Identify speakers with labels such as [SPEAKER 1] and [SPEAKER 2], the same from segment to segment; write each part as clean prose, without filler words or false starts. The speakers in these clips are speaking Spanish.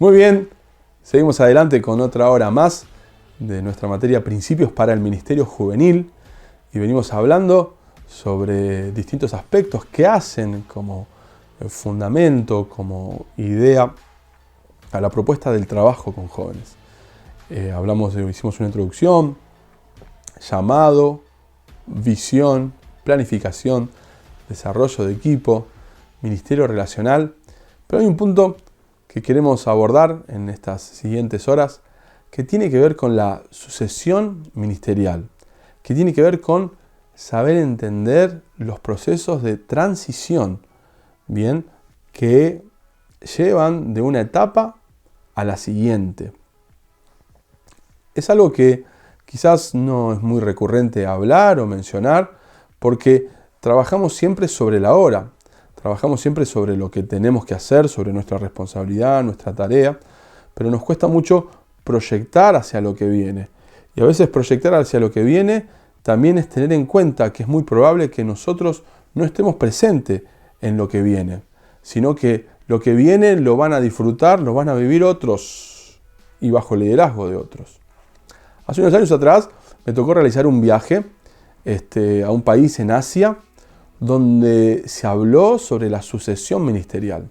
[SPEAKER 1] Muy bien, seguimos adelante con otra hora más de nuestra materia Principios para el Ministerio Juvenil y venimos hablando sobre distintos aspectos que hacen como fundamento, como idea a la propuesta del trabajo con jóvenes. Hicimos una introducción, llamado, visión, planificación, desarrollo de equipo, ministerio relacional, pero hay un punto que queremos abordar en estas siguientes horas que tiene que ver con la sucesión ministerial, que tiene que ver con saber entender los procesos de transición, bien, que llevan de una etapa a la siguiente. Es algo que quizás no es muy recurrente hablar o mencionar porque trabajamos siempre sobre la hora. Trabajamos siempre sobre lo que tenemos que hacer, sobre nuestra responsabilidad, nuestra tarea, pero nos cuesta mucho proyectar hacia lo que viene. Y a veces proyectar hacia lo que viene también es tener en cuenta que es muy probable que nosotros no estemos presentes en lo que viene, sino que lo que viene lo van a disfrutar, lo van a vivir otros y bajo el liderazgo de otros. Hace unos años atrás me tocó realizar un viaje a un país en Asia, donde se habló sobre la sucesión ministerial.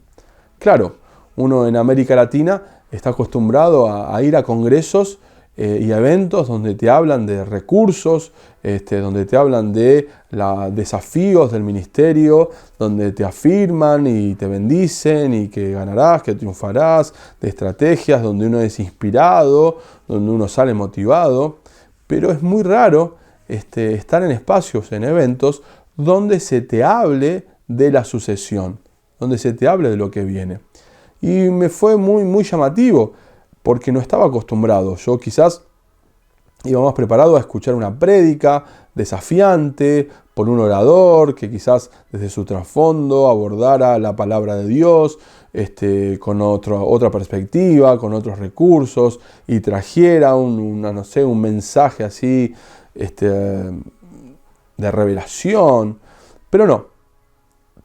[SPEAKER 1] Claro, uno en América Latina está acostumbrado a ir a congresos y a eventos donde te hablan de recursos, donde te hablan de los desafíos del ministerio, donde te afirman y te bendicen y que ganarás, que triunfarás, de estrategias donde uno es inspirado, donde uno sale motivado, pero es muy raro estar en espacios, en eventos, donde se te hable de la sucesión, donde se te hable de lo que viene. Y me fue muy llamativo, porque no estaba acostumbrado. Yo quizás iba más preparado a escuchar una prédica desafiante por un orador que quizás desde su trasfondo abordara la palabra de Dios con otra perspectiva, con otros recursos y trajera un mensaje así de revelación, pero no,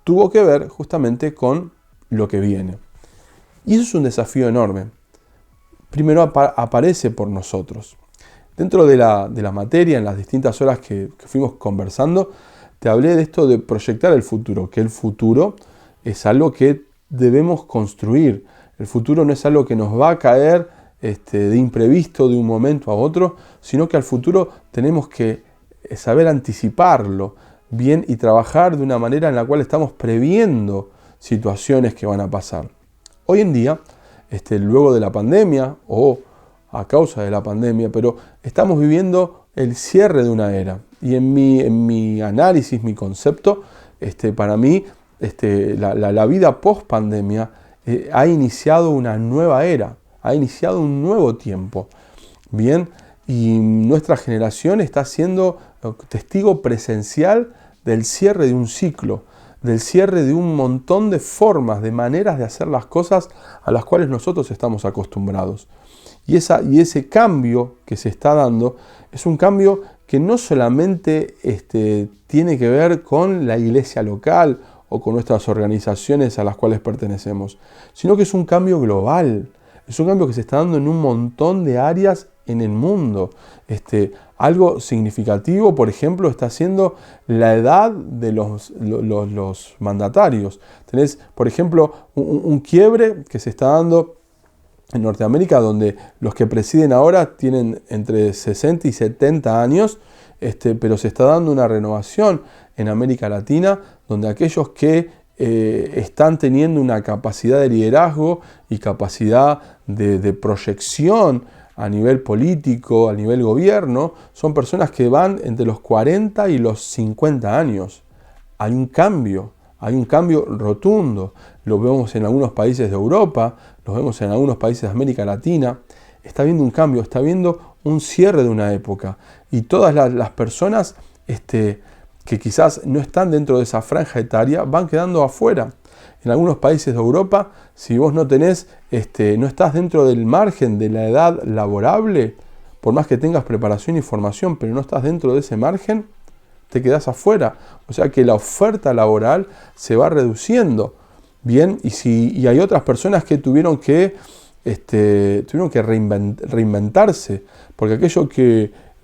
[SPEAKER 1] tuvo que ver justamente con lo que viene. Y eso es un desafío enorme. Primero aparece por nosotros. Dentro de la materia, en las distintas horas que fuimos conversando, te hablé de esto de proyectar el futuro, que el futuro es algo que debemos construir. El futuro no es algo que nos va a caer de imprevisto de un momento a otro, sino que al futuro tenemos que saber anticiparlo bien y trabajar de una manera en la cual estamos previendo situaciones que van a pasar. Hoy en día, luego de la pandemia o a causa de la pandemia, pero estamos viviendo el cierre de una era. Y en mi análisis, mi concepto, para mí, la vida post pandemia ha iniciado una nueva era, ha iniciado un nuevo tiempo. Bien, y nuestra generación está siendo testigo presencial del cierre de un ciclo, del cierre de un montón de formas, de maneras de hacer las cosas a las cuales nosotros estamos acostumbrados. Y ese cambio que se está dando es un cambio que no solamente tiene que ver con la iglesia local o con nuestras organizaciones a las cuales pertenecemos, sino que es un cambio global. Es un cambio que se está dando en un montón de áreas en el mundo. Algo significativo, por ejemplo, está siendo la edad de los mandatarios. Tenés, por ejemplo, un quiebre que se está dando en Norteamérica, donde los que presiden ahora tienen entre 60 y 70 años, pero se está dando una renovación en América Latina, donde aquellos que están teniendo una capacidad de liderazgo y capacidad de proyección a nivel político, a nivel gobierno, son personas que van entre los 40 y los 50 años. Hay un cambio rotundo. Lo vemos en algunos países de Europa, lo vemos en algunos países de América Latina. Está habiendo un cambio, está habiendo un cierre de una época. Y todas las personas que quizás no están dentro de esa franja etaria van quedando afuera. En algunos países de Europa, si vos no estás dentro del margen de la edad laborable, por más que tengas preparación y formación, pero no estás dentro de ese margen, te quedás afuera. O sea que la oferta laboral se va reduciendo. Bien, y hay otras personas que tuvieron que tuvieron que reinventarse, porque aquello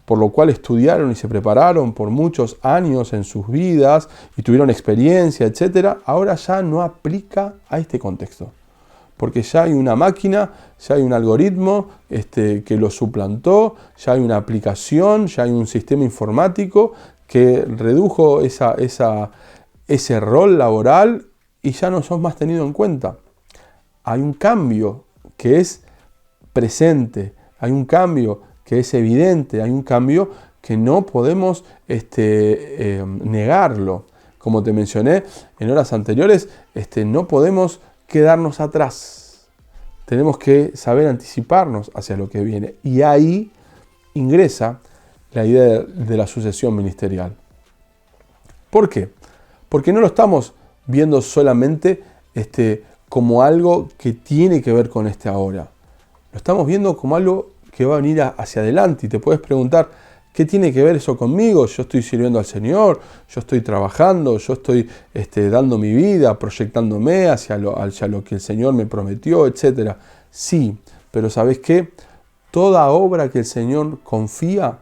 [SPEAKER 1] por lo cual estudiaron y se prepararon por muchos años en sus vidas y tuvieron experiencia, etc., ahora ya no aplica a este contexto. Porque ya hay una máquina, ya hay un algoritmo que lo suplantó, ya hay una aplicación, ya hay un sistema informático que redujo ese rol laboral y ya no sos más tenido en cuenta. Hay un cambio que es presente, hay un cambio que es evidente, hay un cambio que no podemos negarlo. Como te mencioné en horas anteriores, no podemos quedarnos atrás. Tenemos que saber anticiparnos hacia lo que viene. Y ahí ingresa la idea de la sucesión ministerial. ¿Por qué? Porque no lo estamos viendo solamente como algo que tiene que ver con este ahora. Lo estamos viendo como algo que va a venir hacia adelante. Y te puedes preguntar, ¿qué tiene que ver eso conmigo? Yo estoy sirviendo al Señor, yo estoy trabajando, yo estoy dando mi vida, proyectándome hacia lo que el Señor me prometió, etc. Sí, pero ¿sabes qué? Toda obra que el Señor confía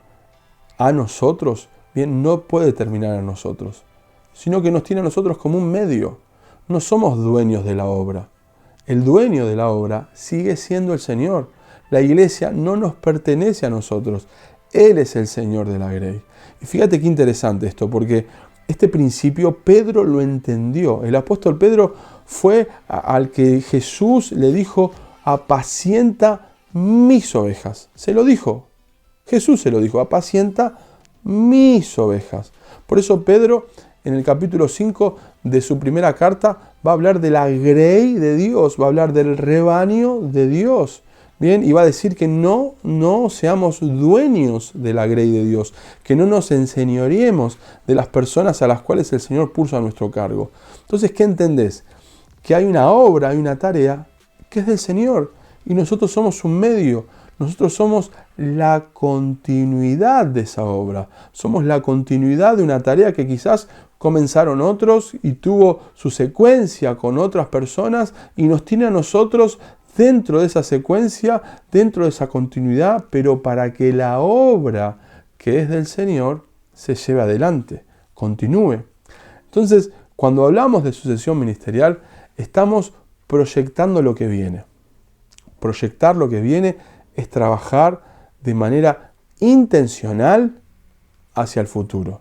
[SPEAKER 1] a nosotros, bien, no puede terminar en nosotros, sino que nos tiene a nosotros como un medio. No somos dueños de la obra. El dueño de la obra sigue siendo el Señor. La iglesia no nos pertenece a nosotros. Él es el Señor de la Grey. Y fíjate qué interesante esto, porque este principio Pedro lo entendió. El apóstol Pedro fue al que Jesús le dijo, apacienta mis ovejas. Se lo dijo. Jesús se lo dijo, apacienta mis ovejas. Por eso Pedro, en el capítulo 5 de su primera carta, va a hablar de la grey de Dios, va a hablar del rebaño de Dios. Bien, y va a decir que no seamos dueños de la grey de Dios, que no nos enseñoreemos de las personas a las cuales el Señor puso a nuestro cargo. Entonces, ¿qué entendés? Que hay una obra, hay una tarea que es del Señor y nosotros somos un medio, nosotros somos la continuidad de esa obra, somos la continuidad de una tarea que quizás comenzaron otros y tuvo su secuencia con otras personas y nos tiene a nosotros dentro de esa secuencia, dentro de esa continuidad, pero para que la obra que es del Señor se lleve adelante, continúe. Entonces, cuando hablamos de sucesión ministerial, estamos proyectando lo que viene. Proyectar lo que viene es trabajar de manera intencional hacia el futuro.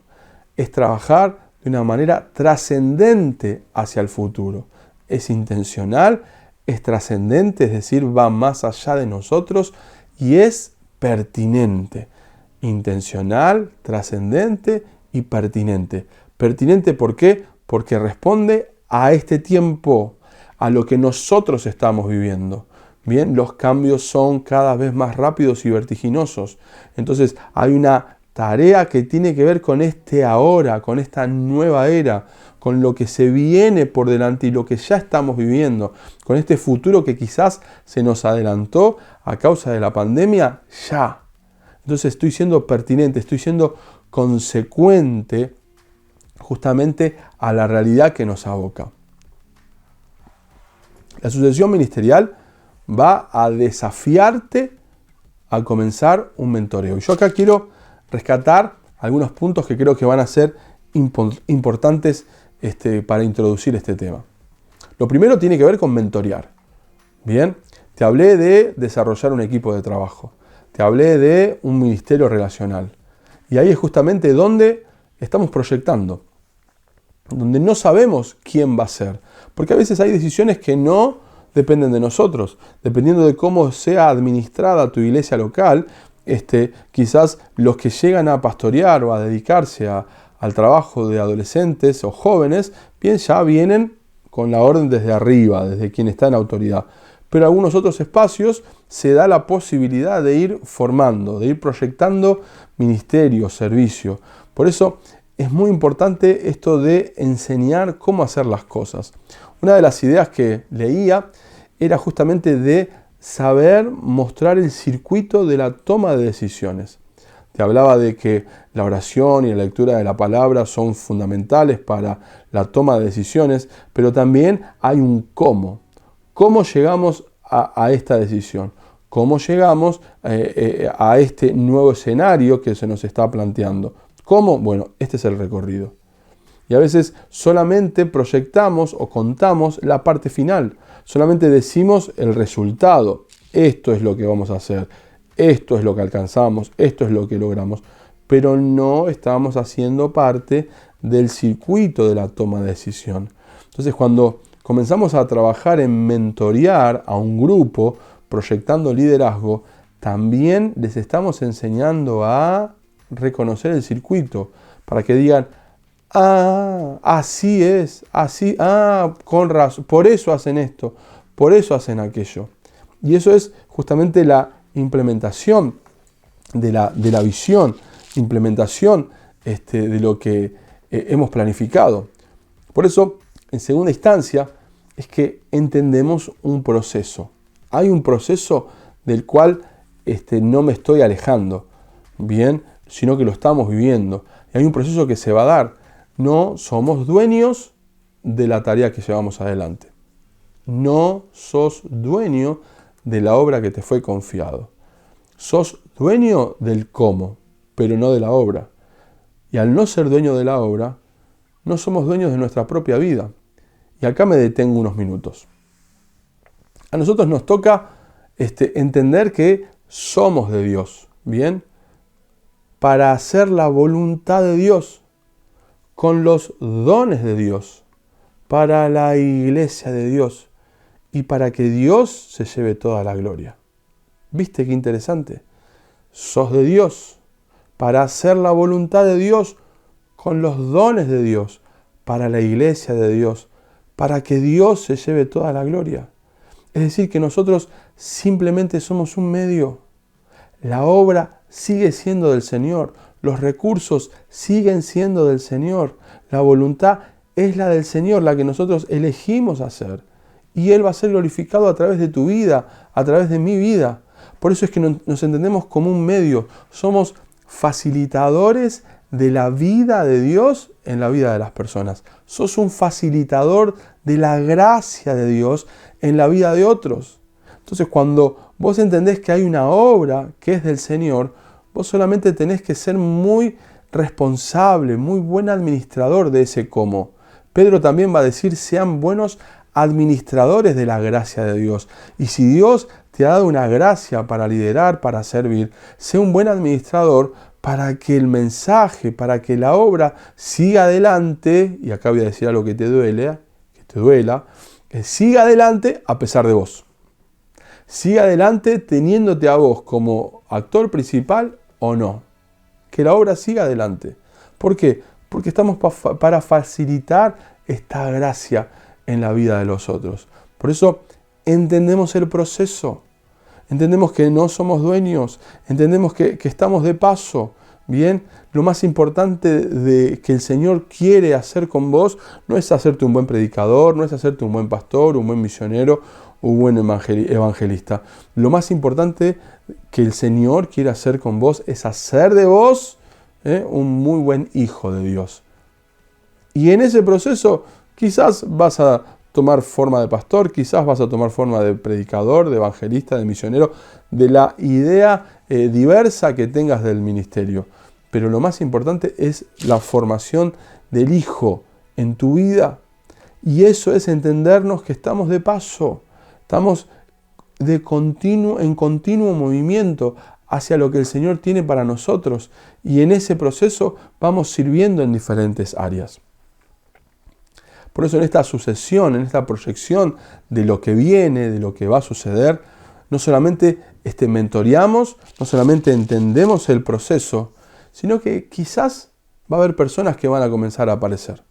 [SPEAKER 1] Es trabajar de una manera trascendente hacia el futuro. Es intencional, es trascendente, es decir, va más allá de nosotros y es pertinente. Intencional, trascendente y pertinente. Pertinente, ¿por qué? Porque responde a este tiempo, a lo que nosotros estamos viviendo. Bien, los cambios son cada vez más rápidos y vertiginosos. Entonces, hay una tarea que tiene que ver con este ahora, con esta nueva era, con lo que se viene por delante y lo que ya estamos viviendo, con este futuro que quizás se nos adelantó a causa de la pandemia, ya. Entonces estoy siendo pertinente, estoy siendo consecuente justamente a la realidad que nos aboca. La sucesión ministerial va a desafiarte a comenzar un mentoreo. Y yo acá quiero rescatar algunos puntos que creo que van a ser importantes para introducir este tema. Lo primero tiene que ver con mentorear. Bien, te hablé de desarrollar un equipo de trabajo. Te hablé de un ministerio relacional. Y ahí es justamente donde estamos proyectando. Donde no sabemos quién va a ser. Porque a veces hay decisiones que no dependen de nosotros. Dependiendo de cómo sea administrada tu iglesia local, quizás los que llegan a pastorear o a dedicarse al trabajo de adolescentes o jóvenes, bien, ya vienen con la orden desde arriba, desde quien está en autoridad. Pero en algunos otros espacios se da la posibilidad de ir formando, de ir proyectando ministerio, servicio. Por eso es muy importante esto de enseñar cómo hacer las cosas. Una de las ideas que leía era justamente de saber mostrar el circuito de la toma de decisiones. Te hablaba de que la oración y la lectura de la palabra son fundamentales para la toma de decisiones, pero también hay un cómo. ¿Cómo llegamos a esta decisión? ¿Cómo llegamos a este nuevo escenario que se nos está planteando? ¿Cómo? Bueno, este es el recorrido. Y a veces solamente proyectamos o contamos la parte final. Solamente decimos el resultado. Esto es lo que vamos a hacer. Esto es lo que alcanzamos. Esto es lo que logramos. Pero no estamos haciendo parte del circuito de la toma de decisión. Entonces, cuando comenzamos a trabajar en mentorear a un grupo, proyectando liderazgo, también les estamos enseñando a reconocer el circuito para que digan: así es, así, con razón, por eso hacen esto, por eso hacen aquello. Y eso es justamente la implementación de la visión, implementación de lo que hemos planificado. Por eso, en segunda instancia, es que entendemos un proceso. Hay un proceso del cual no me estoy alejando, bien, sino que lo estamos viviendo. Y hay un proceso que se va a dar. No somos dueños de la tarea que llevamos adelante. No sos dueño de la obra que te fue confiado. Sos dueño del cómo, pero no de la obra. Y al no ser dueño de la obra, no somos dueños de nuestra propia vida. Y acá me detengo unos minutos. A nosotros nos toca entender que somos de Dios, ¿bien? Para hacer la voluntad de Dios, con los dones de Dios, para la iglesia de Dios y para que Dios se lleve toda la gloria. ¿Viste qué interesante? Sos de Dios, para hacer la voluntad de Dios, con los dones de Dios, para la iglesia de Dios, para que Dios se lleve toda la gloria. Es decir, que nosotros simplemente somos un medio. La obra sigue siendo del Señor. Los recursos siguen siendo del Señor. La voluntad es la del Señor, la que nosotros elegimos hacer. Y Él va a ser glorificado a través de tu vida, a través de mi vida. Por eso es que nos entendemos como un medio. Somos facilitadores de la vida de Dios en la vida de las personas. Sos un facilitador de la gracia de Dios en la vida de otros. Entonces, cuando vos entendés que hay una obra que es del Señor, vos solamente tenés que ser muy responsable, muy buen administrador de ese cómo. Pedro también va a decir: sean buenos administradores de la gracia de Dios. Y si Dios te ha dado una gracia para liderar, para servir, sé un buen administrador para que el mensaje, para que la obra siga adelante, y acá voy a decir algo que te duela, que siga adelante a pesar de vos. Siga adelante teniéndote a vos como actor principal o no. Que la obra siga adelante. ¿Por qué? Porque estamos para facilitar esta gracia en la vida de los otros. Por eso entendemos el proceso. Entendemos que no somos dueños. Entendemos que estamos de paso. Bien, lo más importante que el Señor quiere hacer con vos no es hacerte un buen predicador, no es hacerte un buen pastor, un buen misionero, un buen evangelista. Lo más importante que el Señor quiere hacer con vos es hacer de vos un muy buen hijo de Dios. Y en ese proceso quizás vas a tomar forma de pastor, quizás vas a tomar forma de predicador, de evangelista, de misionero, de la idea diversa que tengas del ministerio. Pero lo más importante es la formación del hijo en tu vida. Y eso es entendernos que estamos de paso, estamos en continuo movimiento hacia lo que el Señor tiene para nosotros. Y en ese proceso vamos sirviendo en diferentes áreas. Por eso en esta sucesión, en esta proyección de lo que viene, de lo que va a suceder, no solamente mentoreamos, no solamente entendemos el proceso, sino que quizás va a haber personas que van a comenzar a aparecer.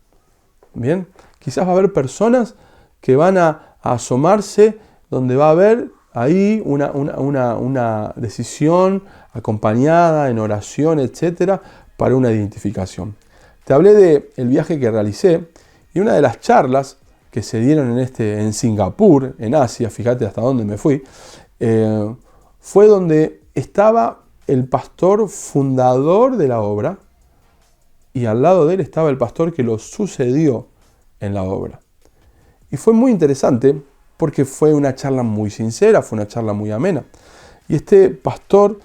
[SPEAKER 1] ¿Bien? Quizás va a haber personas que van a asomarse donde va a haber ahí una decisión acompañada en oración, etcétera, para una identificación. Te hablé del viaje que realicé. Y una de las charlas que se dieron en Singapur, en Asia, fíjate hasta dónde me fui, fue donde estaba el pastor fundador de la obra y al lado de él estaba el pastor que lo sucedió en la obra. Y fue muy interesante porque fue una charla muy sincera, fue una charla muy amena. Y este pastor,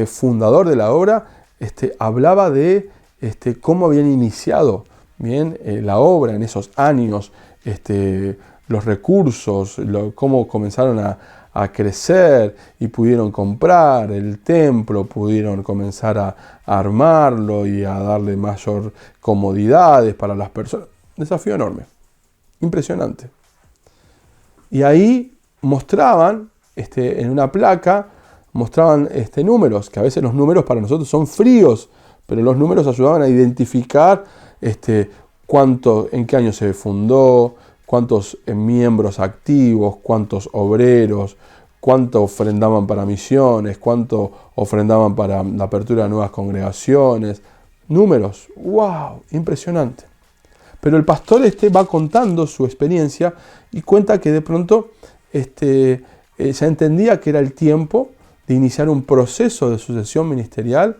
[SPEAKER 1] fundador de la obra, hablaba de cómo habían iniciado bien la obra en esos años, los recursos, cómo comenzaron a crecer y pudieron comprar el templo, pudieron comenzar a armarlo y a darle mayor comodidades para las personas. Desafío enorme, impresionante. Y ahí mostraban, en una placa, mostraban números, que a veces los números para nosotros son fríos, pero los números ayudaban a identificar en qué año se fundó, cuántos miembros activos, cuántos obreros, cuánto ofrendaban para misiones, cuánto ofrendaban para la apertura de nuevas congregaciones. Números, ¡wow! Impresionante. Pero el pastor va contando su experiencia y cuenta que de pronto ya entendía que era el tiempo de iniciar un proceso de sucesión ministerial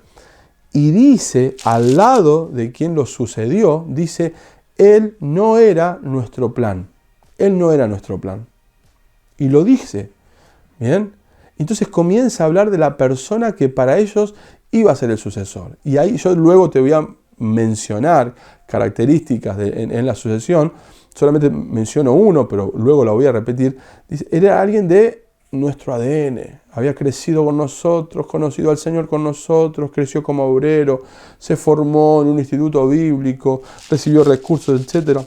[SPEAKER 1] y dice, al lado de quien lo sucedió, dice, él no era nuestro plan. Él no era nuestro plan. Y lo dice. ¿Bien? Entonces comienza a hablar de la persona que para ellos iba a ser el sucesor. Y ahí yo luego te voy a mencionar características en la sucesión. Solamente menciono uno, pero luego la voy a repetir. Dice, era alguien de nuestro ADN. Había crecido con nosotros, conocido al Señor con nosotros, creció como obrero, se formó en un instituto bíblico, recibió recursos, etc.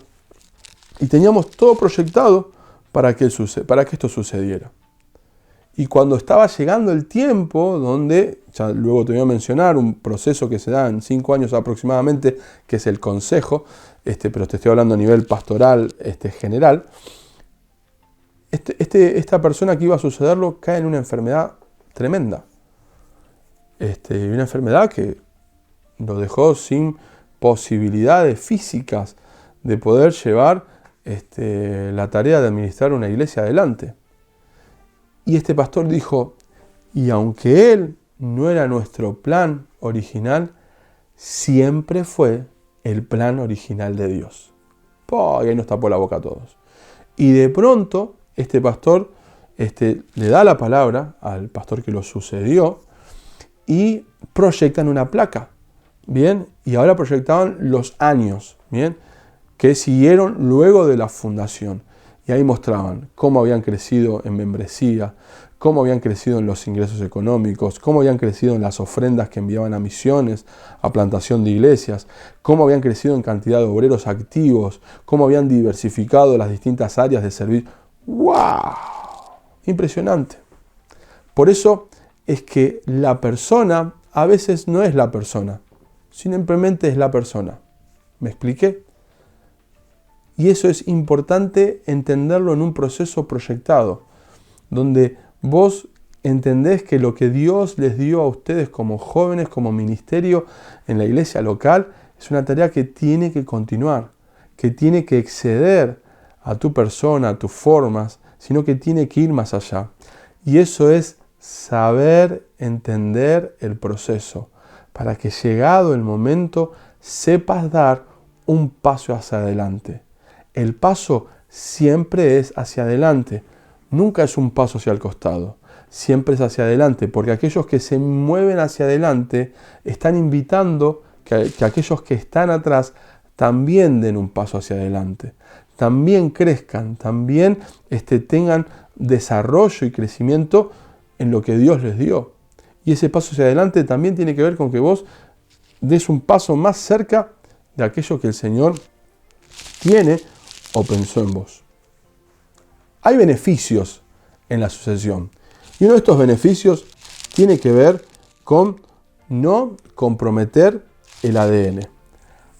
[SPEAKER 1] Y teníamos todo proyectado para que esto sucediera. Y cuando estaba llegando el tiempo, donde, ya luego te voy a mencionar, un proceso que se da en 5 años aproximadamente, que es el consejo, pero te estoy hablando a nivel pastoral general, esta persona que iba a sucederlo cae en una enfermedad tremenda. Una enfermedad que lo dejó sin posibilidades físicas de poder llevar la tarea de administrar una iglesia adelante. Y este pastor dijo, y aunque él no era nuestro plan original, siempre fue el plan original de Dios. Y ahí nos tapó la boca a todos. Y de pronto, este pastor le da la palabra al pastor que lo sucedió y proyectan una placa, ¿bien? Y ahora proyectaban los años, ¿bien? Que siguieron luego de la fundación. Y ahí mostraban cómo habían crecido en membresía, cómo habían crecido en los ingresos económicos, cómo habían crecido en las ofrendas que enviaban a misiones, a plantación de iglesias, cómo habían crecido en cantidad de obreros activos, cómo habían diversificado las distintas áreas de servicio. ¡Wow! Impresionante. Por eso es que la persona a veces no es la persona, simplemente es la persona. ¿Me expliqué? Y eso es importante entenderlo en un proceso proyectado, donde vos entendés que lo que Dios les dio a ustedes como jóvenes, como ministerio en la iglesia local, es una tarea que tiene que continuar, que tiene que exceder a tu persona, a tus formas, sino que tiene que ir más allá. Y eso es saber entender el proceso, para que llegado el momento sepas dar un paso hacia adelante. El paso siempre es hacia adelante, nunca es un paso hacia el costado, siempre es hacia adelante, porque aquellos que se mueven hacia adelante están invitando que aquellos que están atrás también den un paso hacia adelante, también crezcan, también tengan desarrollo y crecimiento en lo que Dios les dio. Y ese paso hacia adelante también tiene que ver con que vos des un paso más cerca de aquello que el Señor tiene o pensó en vos. Hay beneficios en la sucesión. Y uno de estos beneficios tiene que ver con no comprometer el ADN.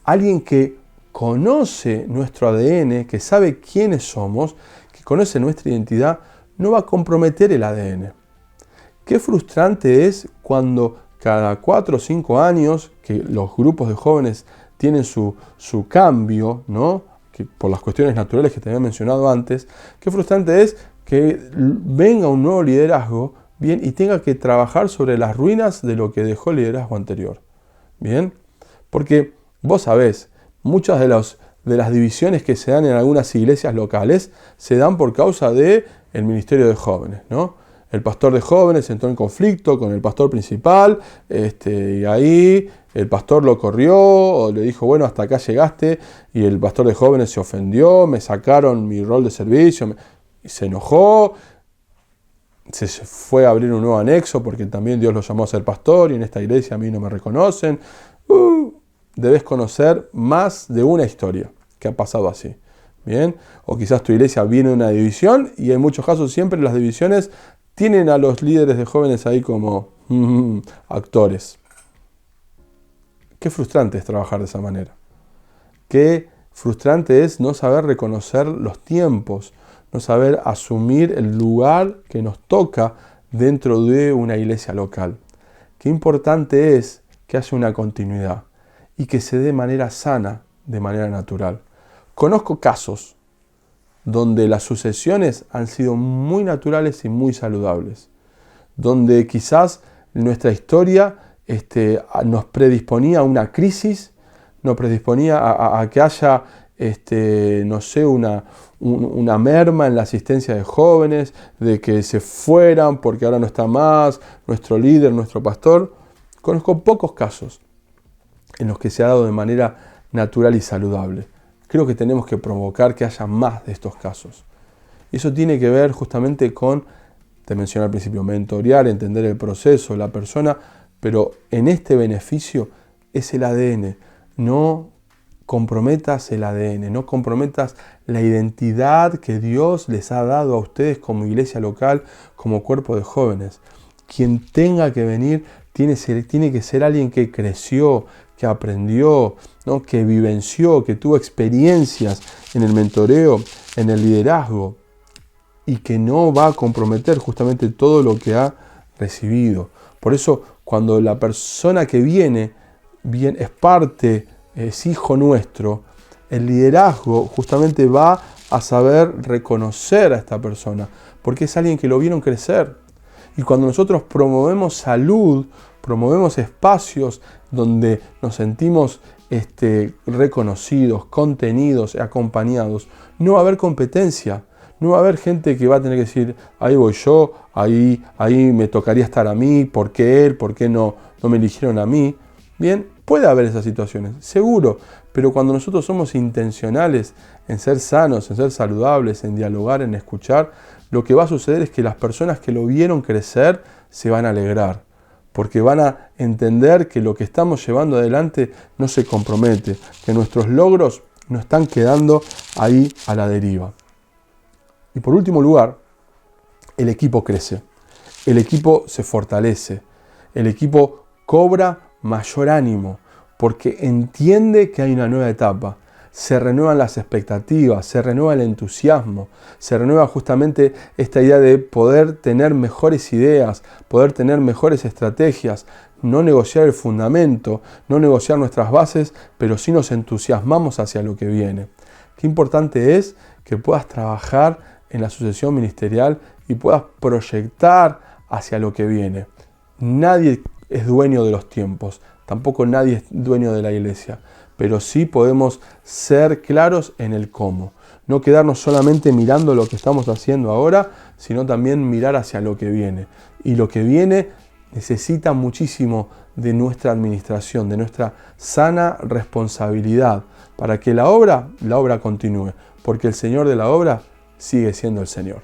[SPEAKER 1] Alguien que conoce nuestro ADN, que sabe quiénes somos, que conoce nuestra identidad, no va a comprometer el ADN. Qué frustrante es cuando cada 4 o 5 años que los grupos de jóvenes tienen su cambio, ¿no? Que por las cuestiones naturales que te había mencionado antes, qué frustrante es que venga un nuevo liderazgo, bien, y tenga que trabajar sobre las ruinas de lo que dejó el liderazgo anterior, bien, porque vos sabés, muchos de de las divisiones que se dan en algunas iglesias locales se dan por causa del ministerio de jóvenes, ¿no? El pastor de jóvenes entró en conflicto con el pastor principal, y ahí el pastor lo corrió o le dijo, bueno, hasta acá llegaste, y el pastor de jóvenes se ofendió, me sacaron mi rol de servicio, y se enojó, se fue a abrir un nuevo anexo porque también Dios lo llamó a ser pastor y en esta iglesia a mí no me reconocen. Debes conocer más de una historia que ha pasado así. Bien, o quizás tu iglesia viene de una división y en muchos casos siempre las divisiones tienen a los líderes de jóvenes ahí como actores. Qué frustrante es trabajar de esa manera. Qué frustrante es no saber reconocer los tiempos, no saber asumir el lugar que nos toca dentro de una iglesia local. Qué importante es que haya una continuidad y que se dé de manera sana, de manera natural. Conozco casos donde las sucesiones han sido muy naturales y muy saludables, donde quizás nuestra historia nos predisponía a una crisis, nos predisponía a que haya, no sé, una merma en la asistencia de jóvenes, de que se fueran porque ahora no está más nuestro líder, nuestro pastor. Conozco pocos casos en los que se ha dado de manera natural y saludable. Creo que tenemos que provocar que haya más de estos casos. Y eso tiene que ver justamente con, te mencioné al principio, mentorear, entender el proceso, la persona, pero en este beneficio es el ADN. No comprometas el ADN, no comprometas la identidad que Dios les ha dado a ustedes como iglesia local, como cuerpo de jóvenes. Quien tenga que venir tiene que ser alguien que creció, que aprendió, ¿no? Que vivenció, que tuvo experiencias en el mentoreo, en el liderazgo y que no va a comprometer justamente todo lo que ha recibido. Por eso, cuando la persona que viene es parte, es hijo nuestro, el liderazgo justamente va a saber reconocer a esta persona, porque es alguien que lo vieron crecer. Y cuando nosotros promovemos salud, promovemos espacios donde nos sentimos reconocidos, contenidos, acompañados, no va a haber competencia. No va a haber gente que va a tener que decir, ahí voy yo, ahí me tocaría estar a mí, ¿por qué él? ¿Por qué no me eligieron a mí? Bien, puede haber esas situaciones, seguro, pero cuando nosotros somos intencionales en ser sanos, en ser saludables, en dialogar, en escuchar, lo que va a suceder es que las personas que lo vieron crecer se van a alegrar, porque van a entender que lo que estamos llevando adelante no se compromete, que nuestros logros no están quedando ahí a la deriva. Y por último lugar, el equipo crece, el equipo se fortalece, el equipo cobra mayor ánimo porque entiende que hay una nueva etapa, se renuevan las expectativas, se renueva el entusiasmo, se renueva justamente esta idea de poder tener mejores ideas, poder tener mejores estrategias, no negociar el fundamento, no negociar nuestras bases, pero sí nos entusiasmamos hacia lo que viene. Qué importante es que puedas trabajar en la sucesión ministerial y puedas proyectar hacia lo que viene. Nadie es dueño de los tiempos, tampoco nadie es dueño de la iglesia, pero sí podemos ser claros en el cómo. No quedarnos solamente mirando lo que estamos haciendo ahora, sino también mirar hacia lo que viene. Y lo que viene necesita muchísimo de nuestra administración, de nuestra sana responsabilidad, para que la obra continúe, porque el Señor de la obra sigue siendo el Señor.